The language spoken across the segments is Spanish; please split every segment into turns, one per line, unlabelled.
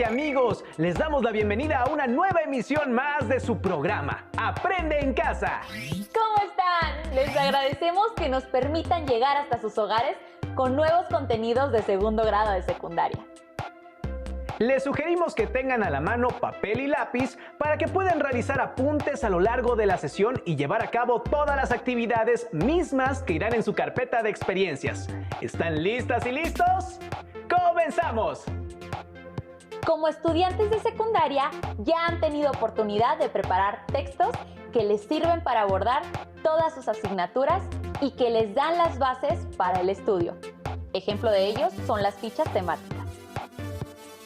amigos, les damos la bienvenida a una nueva emisión más de su programa, Aprende en Casa.
¿Cómo están? Les agradecemos que nos permitan llegar hasta sus hogares con nuevos contenidos de segundo grado de secundaria.
Les sugerimos que tengan a la mano papel y lápiz para que puedan realizar apuntes a lo largo de la sesión y llevar a cabo todas las actividades mismas que irán en su carpeta de experiencias. ¿Están listas y listos? ¡Comenzamos!
Como estudiantes de secundaria, ya han tenido oportunidad de preparar textos que les sirven para abordar todas sus asignaturas y que les dan las bases para el estudio. Ejemplo de ellos son las fichas temáticas.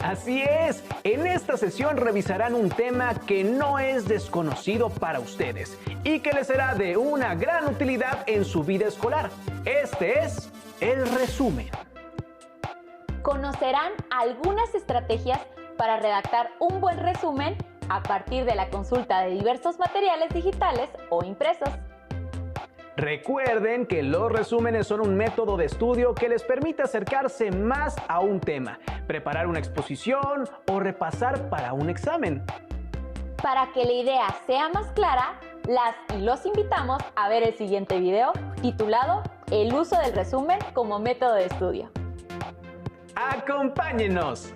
Así es, en esta sesión revisarán un tema que no es desconocido para ustedes y que les será de una gran utilidad en su vida escolar. Este es el resumen.
Conocerán algunas estrategias para redactar un buen resumen a partir de la consulta de diversos materiales digitales o impresos.
Recuerden que los resúmenes son un método de estudio que les permite acercarse más a un tema, preparar una exposición o repasar para un examen.
Para que la idea sea más clara, las y los invitamos a ver el siguiente video titulado El uso del resumen como método de estudio.
¡Acompáñenos!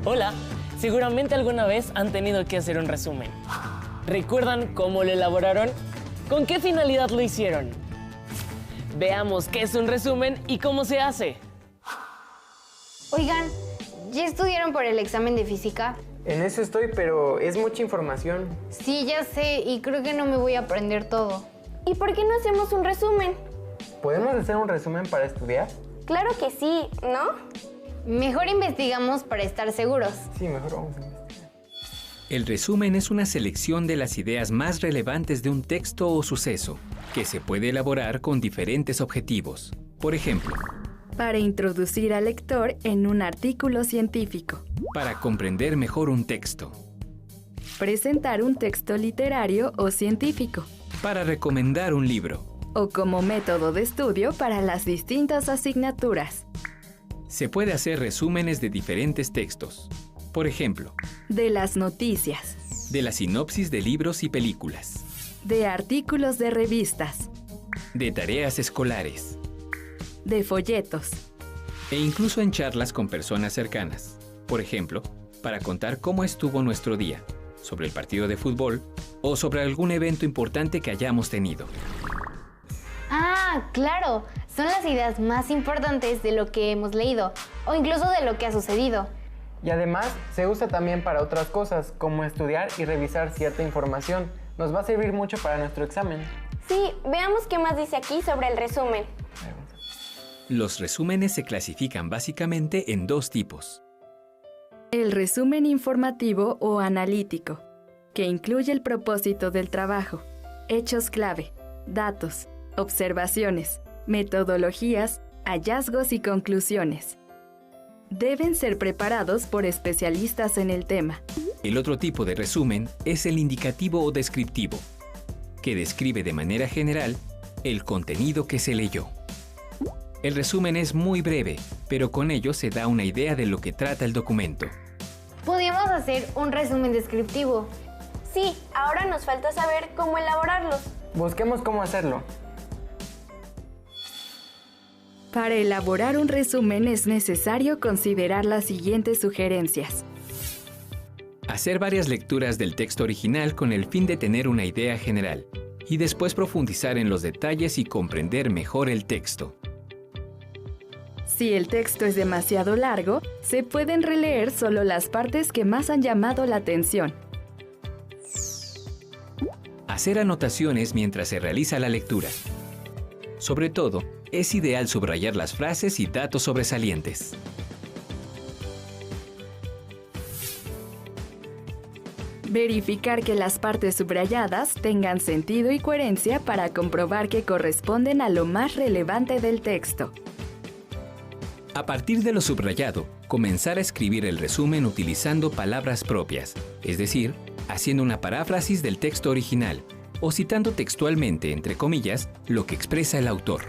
Hola, seguramente alguna vez han tenido que hacer un resumen. ¿Recuerdan cómo lo elaboraron? ¿Con qué finalidad lo hicieron? Veamos qué es un resumen y cómo se hace.
Oigan, ¿ya estudiaron por el examen de física?
En eso estoy, pero es mucha información.
Sí, ya sé, y creo que no me voy a aprender todo. ¿Y por qué no hacemos un resumen?
¿Podemos hacer un resumen para estudiar?
Claro que sí, ¿no? Mejor investigamos para estar seguros.
Sí, mejor vamos a investigar.
El resumen es una selección de las ideas más relevantes de un texto o suceso, que se puede elaborar con diferentes objetivos. Por ejemplo,
para introducir al lector en un artículo científico.
Para comprender mejor un texto.
Presentar un texto literario o científico.
Para recomendar un libro.
O como método de estudio para las distintas asignaturas.
Se puede hacer resúmenes de diferentes textos. Por ejemplo,
de las noticias.
De la sinopsis de libros y películas.
De artículos de revistas.
De tareas escolares.
De folletos.
E incluso en charlas con personas cercanas. Por ejemplo, para contar cómo estuvo nuestro día, sobre el partido de fútbol o sobre algún evento importante que hayamos tenido.
Ah, claro. Son las ideas más importantes de lo que hemos leído o incluso de lo que ha sucedido.
Y además se usa también para otras cosas, como estudiar y revisar cierta información. Nos va a servir mucho para nuestro examen.
Sí, veamos qué más dice aquí sobre el resumen.
Los resúmenes se clasifican básicamente en dos tipos.
El resumen informativo o analítico, que incluye el propósito del trabajo, hechos clave, datos, observaciones, metodologías, hallazgos y conclusiones. Deben ser preparados por especialistas en el tema.
El otro tipo de resumen es el indicativo o descriptivo, que describe de manera general el contenido que se leyó. El resumen es muy breve, pero con ello se da una idea de lo que trata el documento.
Podríamos hacer un resumen descriptivo.
Sí, ahora nos falta saber cómo elaborarlos.
Busquemos cómo hacerlo.
Para elaborar un resumen es necesario considerar las siguientes sugerencias.
Hacer varias lecturas del texto original con el fin de tener una idea general y después profundizar en los detalles y comprender mejor el texto.
Si el texto es demasiado largo, se pueden releer solo las partes que más han llamado la atención.
Hacer anotaciones mientras se realiza la lectura. Sobre todo, es ideal subrayar las frases y datos sobresalientes.
Verificar que las partes subrayadas tengan sentido y coherencia para comprobar que corresponden a lo más relevante del texto.
A partir de lo subrayado, comenzar a escribir el resumen utilizando palabras propias, es decir, haciendo una paráfrasis del texto original, o citando textualmente, entre comillas, lo que expresa el autor.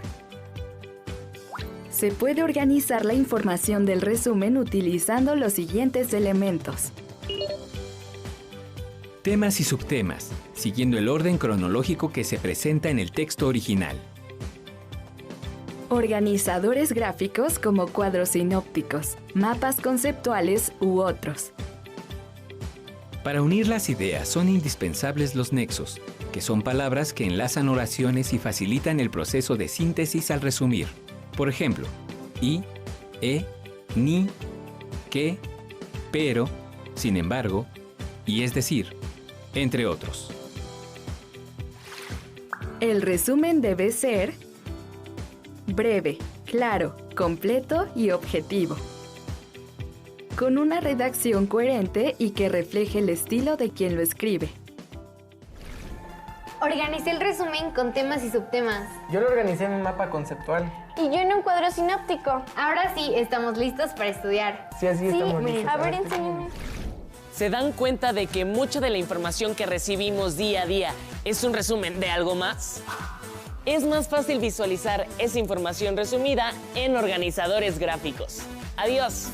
Se puede organizar la información del resumen utilizando los siguientes elementos.
Temas y subtemas, siguiendo el orden cronológico que se presenta en el texto original.
Organizadores gráficos como cuadros sinópticos, mapas conceptuales u otros.
Para unir las ideas son indispensables los nexos, que son palabras que enlazan oraciones y facilitan el proceso de síntesis al resumir. Por ejemplo, y, ni, que, pero, sin embargo, y es decir, entre otros.
El resumen debe ser breve, claro, completo y objetivo, con una redacción coherente y que refleje el estilo de quien lo escribe.
Organicé el resumen con temas y subtemas.
Yo lo organicé en un mapa conceptual.
Y yo en un cuadro sinóptico.
Ahora sí, estamos listos para estudiar.
Sí, así estamos
Sí,
listos.
a ver, enséñame.
¿Se dan cuenta de que mucha de la información que recibimos día a día es un resumen de algo más? Es más fácil visualizar esa información resumida en organizadores gráficos. ¡Adiós!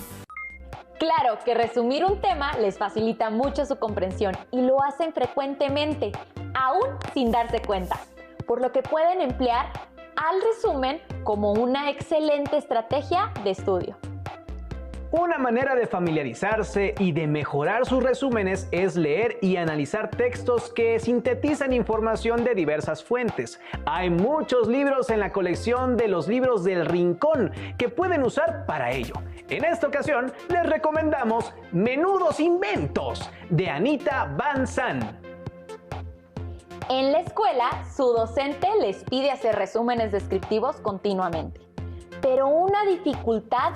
Claro que resumir un tema les facilita mucho su comprensión y lo hacen frecuentemente, aún sin darse cuenta, por lo que pueden emplear al resumen como una excelente estrategia de estudio.
Una manera de familiarizarse y de mejorar sus resúmenes es leer y analizar textos que sintetizan información de diversas fuentes. Hay muchos libros en la colección de los libros del Rincón que pueden usar para ello. En esta ocasión les recomendamos Menudos Inventos de Anita Van Zandt.
En la escuela, su docente les pide hacer resúmenes descriptivos continuamente. Pero una dificultad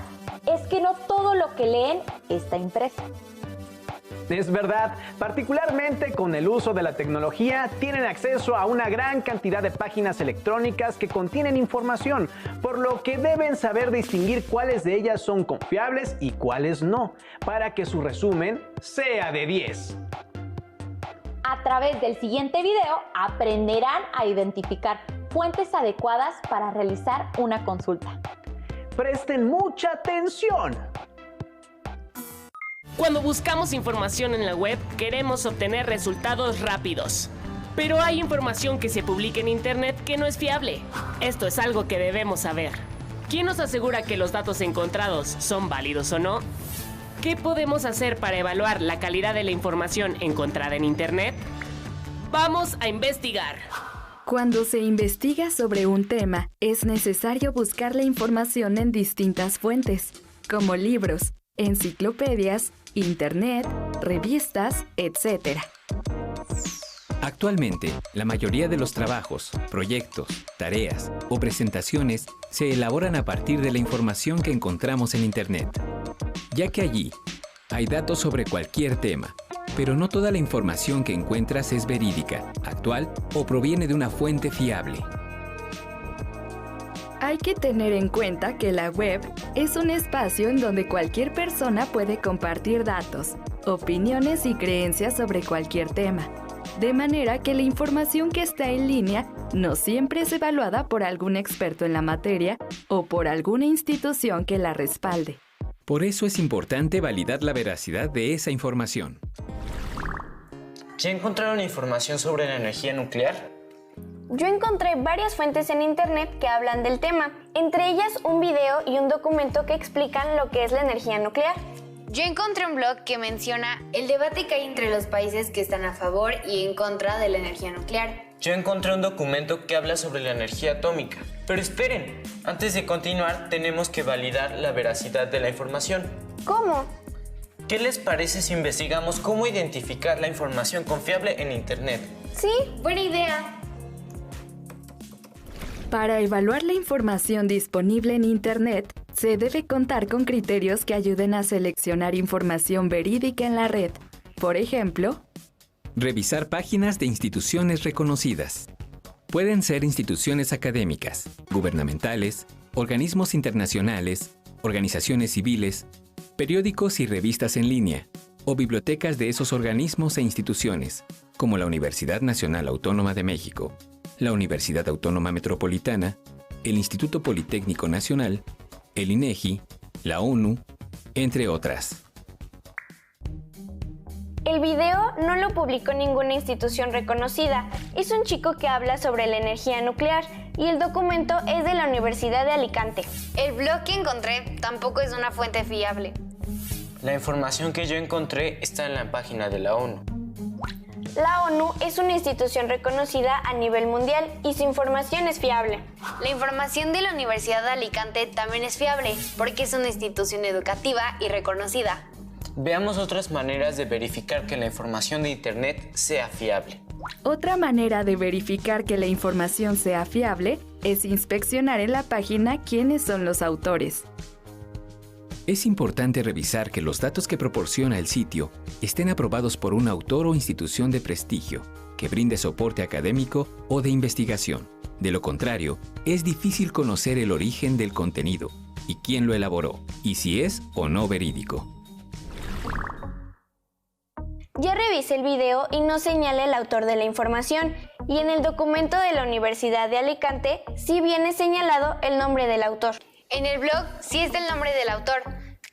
es que no todo lo que leen está impreso.
Es verdad, particularmente con el uso de la tecnología, tienen acceso a una gran cantidad de páginas electrónicas que contienen información, por lo que deben saber distinguir cuáles de ellas son confiables y cuáles no, para que su resumen sea de 10.
A través del siguiente video aprenderán a identificar fuentes adecuadas para realizar una consulta.
Presten mucha atención.
Cuando buscamos información en la web, queremos obtener resultados rápidos. Pero hay información que se publica en Internet que no es fiable. Esto es algo que debemos saber. ¿Quién nos asegura que los datos encontrados son válidos o no? ¿Qué podemos hacer para evaluar la calidad de la información encontrada en Internet? ¡Vamos a investigar!
Cuando se investiga sobre un tema, es necesario buscar la información en distintas fuentes, como libros, enciclopedias, internet, revistas, etc.
Actualmente, la mayoría de los trabajos, proyectos, tareas o presentaciones se elaboran a partir de la información que encontramos en Internet, ya que allí hay datos sobre cualquier tema, pero no toda la información que encuentras es verídica, actual o proviene de una fuente fiable.
Hay que tener en cuenta que la web es un espacio en donde cualquier persona puede compartir datos, opiniones y creencias sobre cualquier tema, de manera que la información que está en línea no siempre es evaluada por algún experto en la materia o por alguna institución que la respalde.
Por eso es importante validar la veracidad de esa información.
¿Ya encontraron información sobre la energía nuclear?
Yo encontré varias fuentes en internet que hablan del tema, entre ellas un video y un documento que explican lo que es la energía nuclear.
Yo encontré un blog que menciona el debate que hay entre los países que están a favor y en contra de la energía nuclear.
Yo encontré un documento que habla sobre la energía atómica. Pero esperen, antes de continuar tenemos que validar la veracidad de la información.
¿Cómo?
¿Qué les parece si investigamos cómo identificar la información confiable en Internet?
Sí,
Buena idea.
Para evaluar la información disponible en Internet, se debe contar con criterios que ayuden a seleccionar información verídica en la red. Por ejemplo,
revisar páginas de instituciones reconocidas. Pueden ser instituciones académicas, gubernamentales, organismos internacionales, organizaciones civiles, periódicos y revistas en línea, o bibliotecas de esos organismos e instituciones, como la Universidad Nacional Autónoma de México, la Universidad Autónoma Metropolitana, el Instituto Politécnico Nacional, el INEGI, la ONU, entre otras.
El video no lo publicó ninguna institución reconocida. Es un chico que habla sobre la energía nuclear y el documento es de la Universidad de Alicante.
El blog que encontré tampoco es una fuente fiable.
La información que yo encontré está en la página de la ONU.
La ONU es una institución reconocida a nivel mundial y su información es fiable.
La información de la Universidad de Alicante también es fiable porque es una institución educativa y reconocida.
Veamos otras maneras de verificar que la información de Internet sea fiable.
Otra manera de verificar que la información sea fiable es inspeccionar en la página quiénes son los autores.
Es importante revisar que los datos que proporciona el sitio estén aprobados por un autor o institución de prestigio que brinde soporte académico o de investigación. De lo contrario, es difícil conocer el origen del contenido y quién lo elaboró, y si es o no verídico.
Ya revisé el video y no señala el autor de la información, y en el documento de la Universidad de Alicante sí viene señalado el nombre del autor.
En el blog sí está el nombre del autor,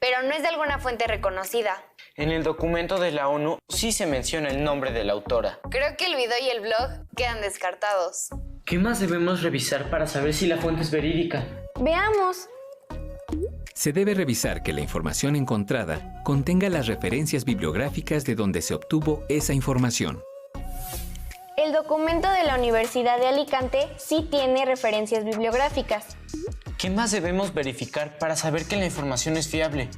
pero no es de alguna fuente reconocida.
En el documento de la ONU sí se menciona el nombre de la autora.
Creo que el video y el blog quedan descartados.
¿Qué más debemos revisar para saber si la fuente es verídica?
Veamos.
Se debe revisar que la información encontrada contenga las referencias bibliográficas de donde se obtuvo esa información.
El documento de la Universidad de Alicante sí tiene referencias bibliográficas.
¿Qué más debemos verificar para saber que la información es fiable?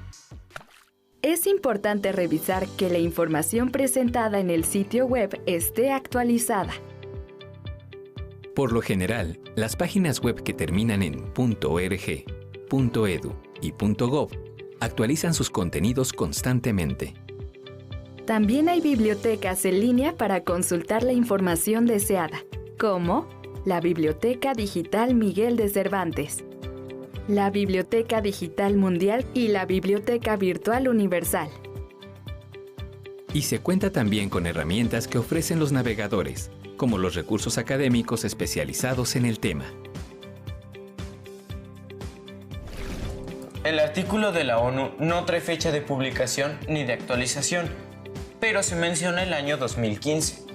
Es importante revisar que la información presentada en el sitio web esté actualizada.
Por lo general, las páginas web que terminan en .org, .edu y .gov actualizan sus contenidos constantemente.
También hay bibliotecas en línea para consultar la información deseada, como la Biblioteca Digital Miguel de Cervantes, la Biblioteca Digital Mundial y la Biblioteca Virtual Universal.
Y se cuenta también con herramientas que ofrecen los navegadores, como los recursos académicos especializados en el tema.
El artículo de la ONU no trae fecha de publicación ni de actualización, pero se menciona el año 2015.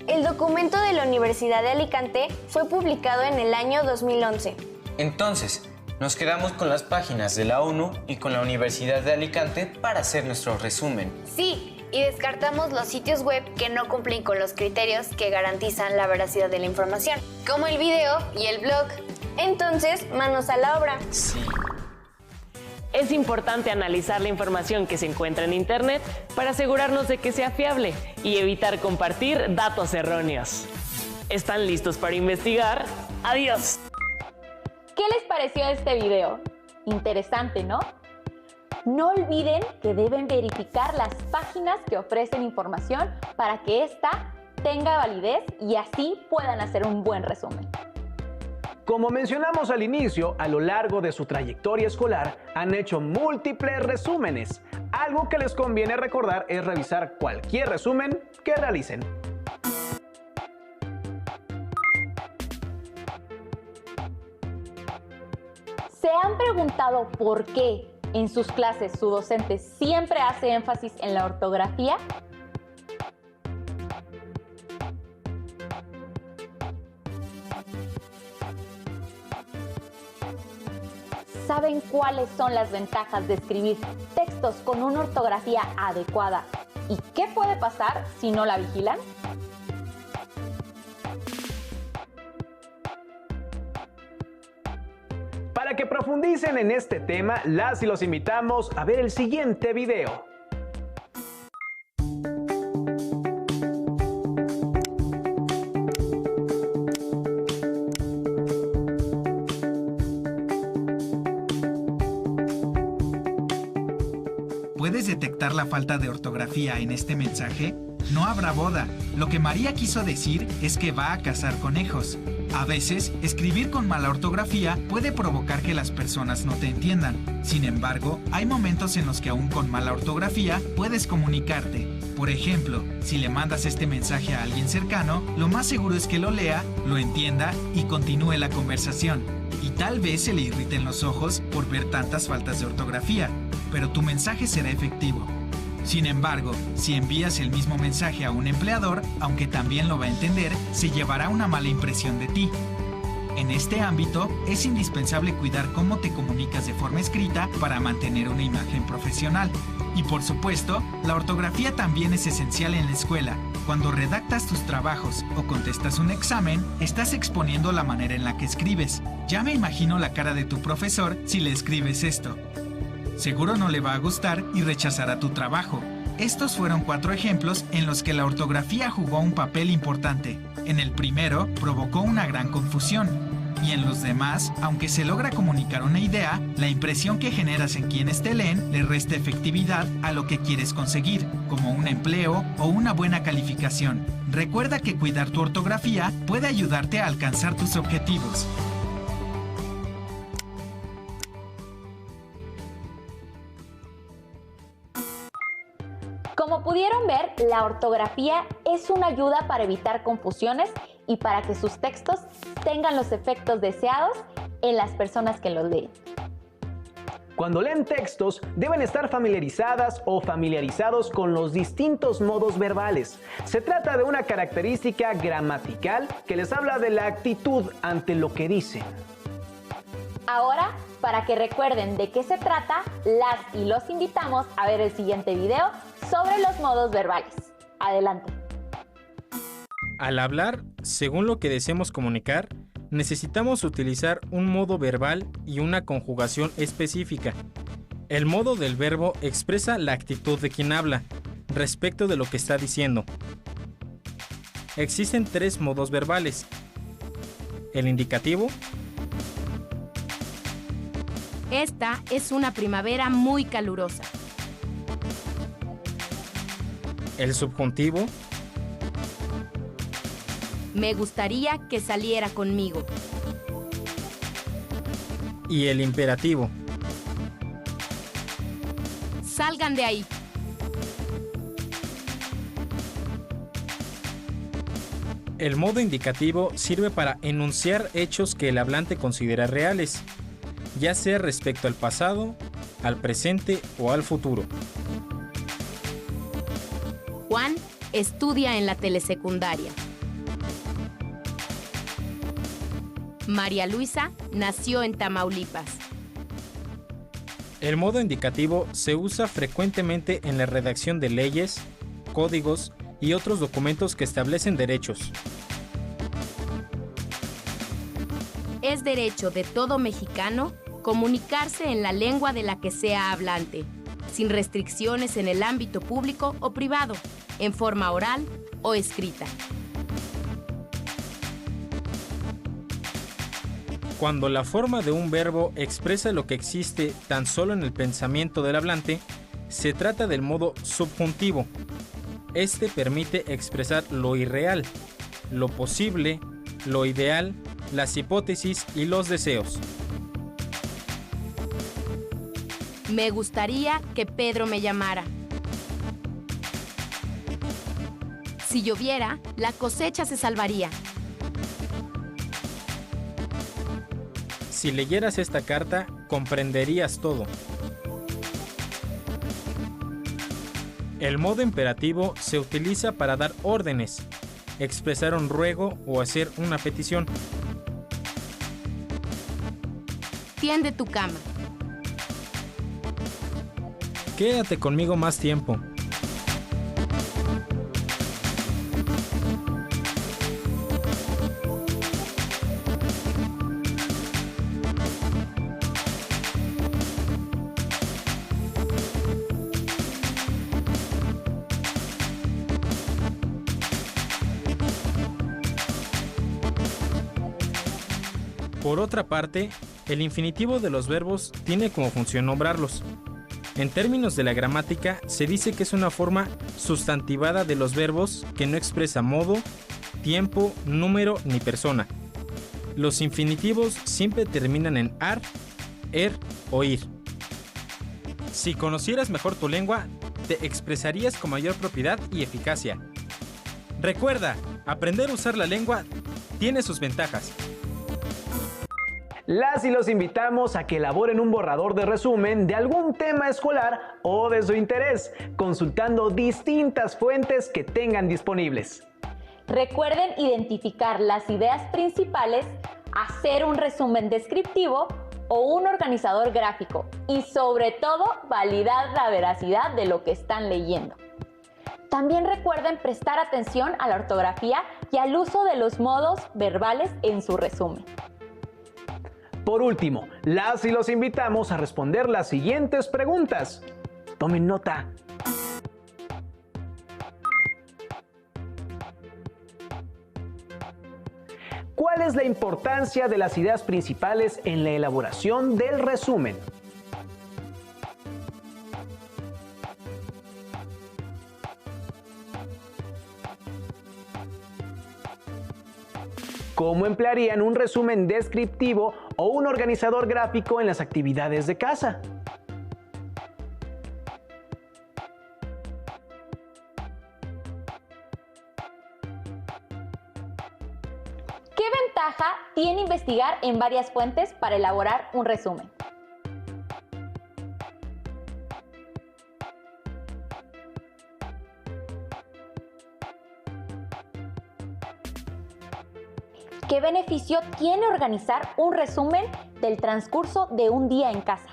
El documento de la Universidad de Alicante fue publicado en el año 2011.
Entonces, nos quedamos con las páginas de la ONU y con la Universidad de Alicante para hacer nuestro resumen.
Sí, y descartamos los sitios web que no cumplen con los criterios que garantizan la veracidad de la información, como el video y el blog.
Entonces, manos a la obra.
Sí.
Es importante analizar la información que se encuentra en Internet para asegurarnos de que sea fiable y evitar compartir datos erróneos. ¿Están listos para investigar? ¡Adiós!
¿Qué les pareció este video? Interesante, ¿no? No olviden que deben verificar las páginas que ofrecen información para que ésta tenga validez y así puedan hacer un buen resumen.
Como mencionamos al inicio, a lo largo de su trayectoria escolar han hecho múltiples resúmenes. Algo que les conviene recordar es revisar cualquier resumen que realicen.
¿Se han preguntado por qué en sus clases su docente siempre hace énfasis en la ortografía? ¿Saben cuáles son las ventajas de escribir textos con una ortografía adecuada? ¿Y qué puede pasar si no la vigilan?
Para que profundicen en este tema, las y los invitamos a ver el siguiente video.
¿Puedes detectar la falta de ortografía en este mensaje? No habrá boda. Lo que María quiso decir es que va a cazar conejos. A veces, escribir con mala ortografía puede provocar que las personas no te entiendan. Sin embargo, hay momentos en los que aún con mala ortografía puedes comunicarte. Por ejemplo, si le mandas este mensaje a alguien cercano, lo más seguro es que lo lea, lo entienda y continúe la conversación. Y tal vez se le irriten los ojos por ver tantas faltas de ortografía, pero tu mensaje será efectivo. Sin embargo, si envías el mismo mensaje a un empleador, aunque también lo va a entender, se llevará una mala impresión de ti. En este ámbito, es indispensable cuidar cómo te comunicas de forma escrita para mantener una imagen profesional. Y por supuesto, la ortografía también es esencial en la escuela. Cuando redactas tus trabajos o contestas un examen, estás exponiendo la manera en la que escribes. Ya me imagino la cara de tu profesor si le escribes esto. Seguro no le va a gustar y rechazará tu trabajo. Estos fueron 4 ejemplos en los que la ortografía jugó un papel importante. En el primero, provocó una gran confusión. Y en los demás, aunque se logra comunicar una idea, la impresión que generas en quienes te leen le resta efectividad a lo que quieres conseguir, como un empleo o una buena calificación. Recuerda que cuidar tu ortografía puede ayudarte a alcanzar tus objetivos.
Como pudieron ver, la ortografía es una ayuda para evitar confusiones y para que sus textos tengan los efectos deseados en las personas que los leen.
Cuando leen textos, deben estar familiarizadas o familiarizados con los distintos modos verbales. Se trata de una característica gramatical que les habla de la actitud ante lo que dicen.
Ahora, para que recuerden de qué se trata, las y los invitamos a ver el siguiente video sobre los modos verbales. Adelante.
Al hablar, según lo que deseemos comunicar, necesitamos utilizar un modo verbal y una conjugación específica. El modo del verbo expresa la actitud de quien habla respecto de lo que está diciendo. Existen 3 modos verbales: el indicativo.
Esta es una primavera muy calurosa.
El subjuntivo.
Me gustaría que saliera conmigo.
Y el imperativo.
Salgan de ahí.
El modo indicativo sirve para enunciar hechos que el hablante considera reales, ya sea respecto al pasado, al presente o al futuro.
Juan estudia en la telesecundaria. María Luisa nació en Tamaulipas.
El modo indicativo se usa frecuentemente en la redacción de leyes, códigos y otros documentos que establecen derechos.
Es derecho de todo mexicano comunicarse en la lengua de la que sea hablante, sin restricciones en el ámbito público o privado, en forma oral o escrita.
Cuando la forma de un verbo expresa lo que existe tan solo en el pensamiento del hablante, se trata del modo subjuntivo. Este permite expresar lo irreal, lo posible, lo ideal, las hipótesis y los deseos.
Me gustaría que Pedro me llamara. Si lloviera, la cosecha se salvaría.
Si leyeras esta carta, comprenderías todo. El modo imperativo se utiliza para dar órdenes, expresar un ruego o hacer una petición.
Tiende tu cama.
Quédate conmigo más tiempo. Por otra parte, el infinitivo de los verbos tiene como función nombrarlos. En términos de la gramática, se dice que es una forma sustantivada de los verbos que no expresa modo, tiempo, número ni persona. Los infinitivos siempre terminan en ar, o ir. Si conocieras mejor tu lengua, te expresarías con mayor propiedad y eficacia. Recuerda, aprender a usar la lengua tiene sus ventajas.
Las y los invitamos a que elaboren un borrador de resumen de algún tema escolar o de su interés, consultando distintas fuentes que tengan disponibles.
Recuerden identificar las ideas principales, hacer un resumen descriptivo o un organizador gráfico y sobre todo validar la veracidad de lo que están leyendo. También recuerden prestar atención a la ortografía y al uso de los modos verbales en su resumen.
Por último, las y los invitamos a responder las siguientes preguntas. Tomen nota. ¿Cuál es la importancia de las ideas principales en la elaboración del resumen? ¿Cómo emplearían un resumen descriptivo o un organizador gráfico en las actividades de casa?
¿Qué ventaja tiene investigar en varias fuentes para elaborar un resumen? ¿Qué beneficio tiene organizar un resumen del transcurso de un día en casa?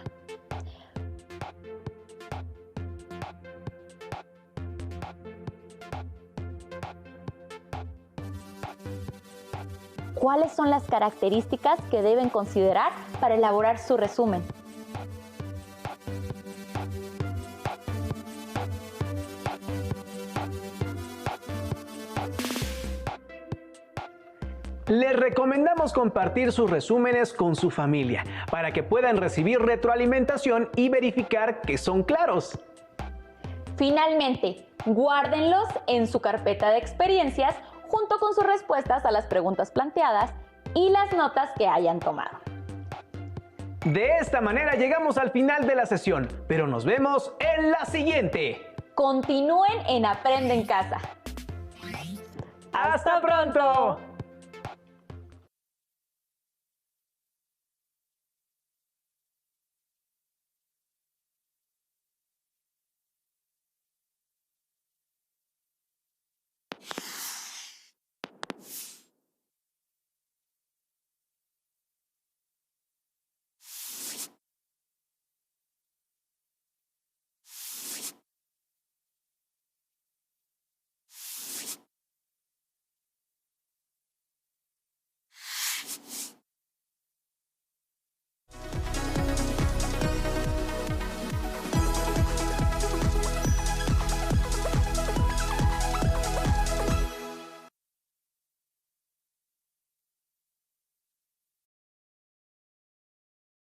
¿Cuáles son las características que deben considerar para elaborar su resumen?
Les recomendamos compartir sus resúmenes con su familia para que puedan recibir retroalimentación y verificar que son claros.
Finalmente, guárdenlos en su carpeta de experiencias junto con sus respuestas a las preguntas planteadas y las notas que hayan tomado.
De esta manera llegamos al final de la sesión, pero nos vemos en la siguiente.
Continúen en Aprende en Casa.
¡Hasta pronto!